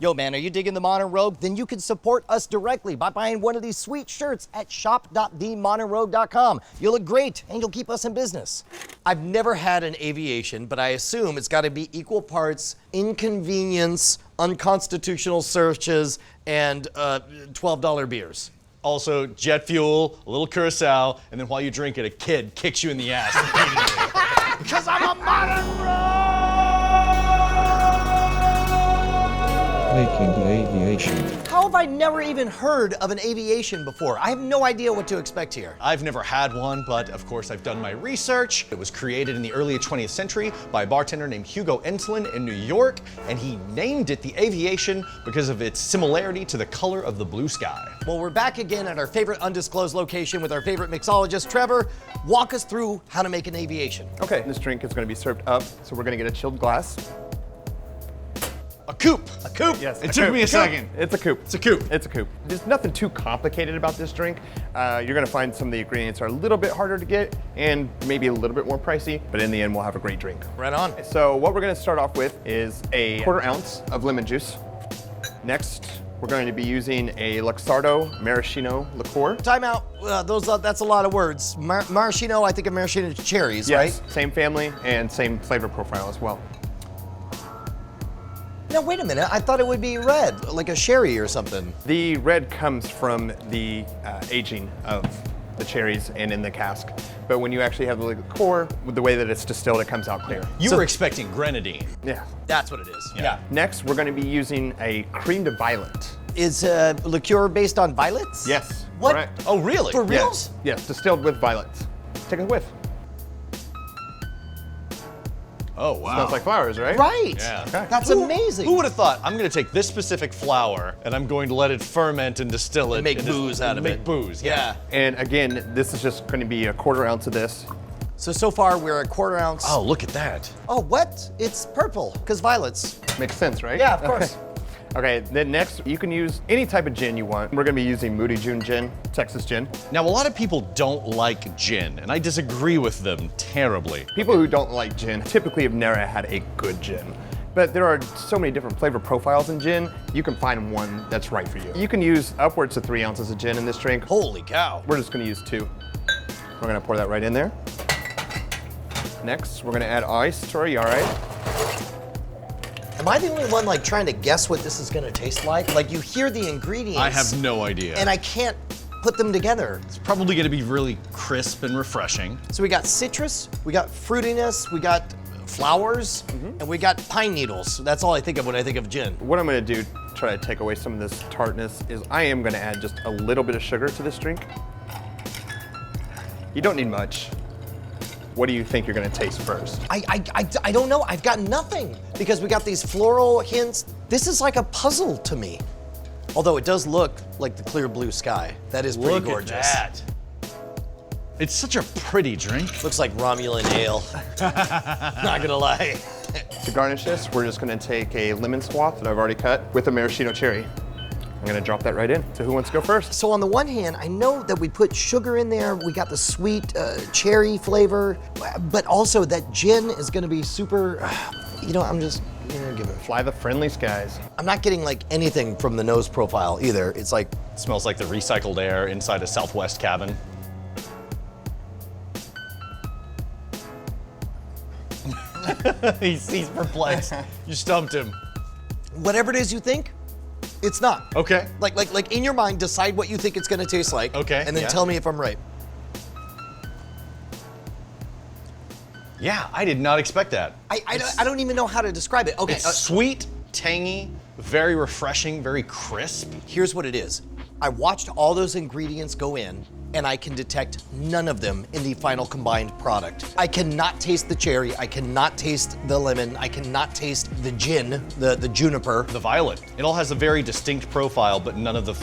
Yo, man, are you digging the Modern Rogue? Then you can support us directly by buying one of these sweet shirts at shop.themodernrogue.com. You'll look great, and you'll keep us in business. I've never had an Aviation, but I assume it's got to be equal parts inconvenience, unconstitutional searches, and $12 beers. Also, jet fuel, a little curacao, and then while you drink it, a kid kicks you in the ass repeatedly. Because I'm a Modern Rogue! Making the Aviation. How have I never even heard of an Aviation before? I have no idea what to expect here. I've never had one, but of course I've done my research. It was created in the early 20th century by a bartender named Hugo Enslin in New York, and he named it the Aviation because of its similarity to the color of the blue sky. Well, we're back again at our favorite undisclosed location with our favorite mixologist, Trevor. Walk us through how to make an Aviation. Okay, this drink is going to be served up, so we're going to get a chilled glass. A coupe. A coupe. Yes, It took me a second. It's a coupe. It's a coupe. It's a coupe. There's nothing too complicated about this drink. You're gonna find some of the ingredients are a little bit harder to get and maybe a little bit more pricey, but in the end, we'll have a great drink. Right on. So what we're gonna start off with is a 1/4 ounce of lemon juice. Next, we're going to be using a luxardo maraschino liqueur. Time out. That's a lot of words. Maraschino, I think of maraschino cherries, Yes, right? same family and same flavor profile as well. Now, wait a minute. I thought it would be red, like a sherry or something. The red comes from the aging of the cherries and in the cask. But when you actually have the liqueur, with the way that it's distilled, it comes out clear. You were expecting grenadine. Yeah. That's what it is. Yeah. Next, we're going to be using a crème de violette. Is liqueur based on violets? Yes. What? Correct. Oh, really? For real? Yes. Yes, distilled with violets. Take a whiff. Oh, wow. Smells like flowers, right? Right. Yeah. Okay. That's amazing. Who would have thought? I'm going to take this specific flour and I'm going to let it ferment and distill it. And make and booze out of it. Make booze, Yeah. And again, this is just going to be a 1/4 ounce of this. So far we're a 1/4 ounce. Oh, look at that. Oh, what? It's purple, because violets. Makes sense, right? Yeah, of course. Okay, then next, you can use any type of gin you want. We're gonna be using Moody June gin, Texas gin. Now, a lot of people don't like gin, and I disagree with them terribly. People who don't like gin typically have never had a good gin. But there are so many different flavor profiles in gin, you can find one that's right for you. You can use upwards of 3 ounces of gin in this drink. Holy cow. We're just gonna use 2. We're gonna pour that right in there. Next, we're gonna add ice to our yarai. Am I the only one like trying to guess what this is gonna taste like? Like you hear the ingredients. I have no idea. And I can't put them together. It's probably going to be really crisp and refreshing. So we got citrus, we got fruitiness, we got flowers, and we got pine needles. That's all I think of when I think of gin. What I'm gonna do to try to take away some of this tartness is I am gonna add just a little bit of sugar to this drink. You don't need much. What do you think you're gonna taste first? I don't know. I've got nothing because we got these floral hints. This is like a puzzle to me. Although it does look like the clear blue sky. That is pretty gorgeous. At that. It's such a pretty drink. Looks like Romulan ale. Not gonna lie. To garnish this, we're just gonna take a lemon swath that I've already cut with a maraschino cherry. I'm gonna drop that right in. So who wants to go first? So on the one hand, I know that we put sugar in there. We got the sweet cherry flavor, but also that gin is gonna be super, I'm just gonna give it. Fly the friendly skies. I'm not getting like anything from the nose profile either. It's like, It smells like the recycled air inside a Southwest cabin. he's perplexed. You stumped him. whatever it is you think, it's not. Okay. Like in your mind, decide what you think it's gonna taste like. Okay, And then yeah. tell me if I'm right. Yeah, I did not expect that. I don't even know how to describe it. Okay, It's sweet, tangy, very refreshing, very crisp. here's what it is. I watched all those ingredients go in, and I can detect none of them in the final combined product. I cannot taste the cherry, I cannot taste the lemon, I cannot taste the gin, the juniper. The violet. It all has a very distinct profile, but none of the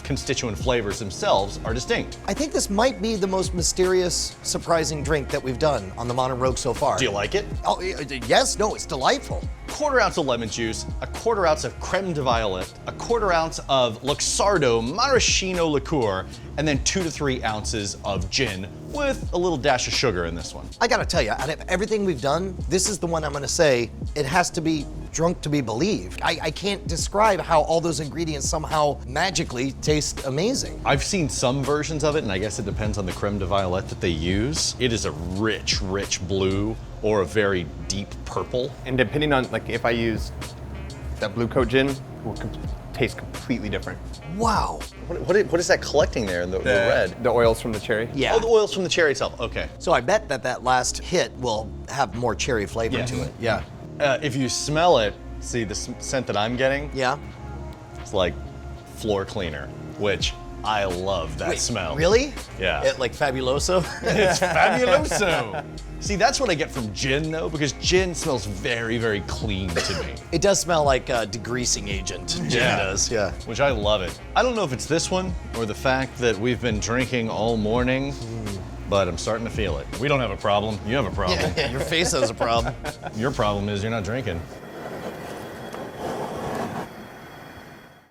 constituent flavors themselves are distinct. I think this might be the most mysterious, surprising drink that we've done on the Modern Rogue so far. Do you like it? Oh, yes, no, it's delightful. 1/4 ounce of lemon juice, a 1/4 ounce of crème de violette, a 1/4 ounce of luxardo maraschino liqueur, and then 2 to 3 ounces of gin with a little dash of sugar in this one. I gotta tell you, out of everything we've done, this is the one I'm gonna say, it has to be drunk to be believed. I can't describe how all those ingredients somehow magically taste amazing. I've seen some versions of it, and I guess it depends on the crème de violette that they use. It is a rich, rich blue or a very deep purple. And depending on, like, if I use that blue coat gin, it will taste completely different. Wow. What is that collecting there in the red? The oils from the cherry. Yeah. Oh, the oils from the cherry itself. Okay. So I bet that last hit will have more cherry flavor to it. Yeah. If you smell it, see the scent that I'm getting? Yeah. It's like floor cleaner, which I love that smell. Really? Yeah. It, like Fabuloso? It's fabuloso. See, that's what I get from gin, though, because gin smells very, very clean to me. It does smell like a degreasing agent. Gin does, yeah. Which I love it. I don't know if it's this one or the fact that we've been drinking all morning, but I'm starting to feel it. We don't have a problem. You have a problem. Yeah, your face has a problem. Your problem is you're not drinking.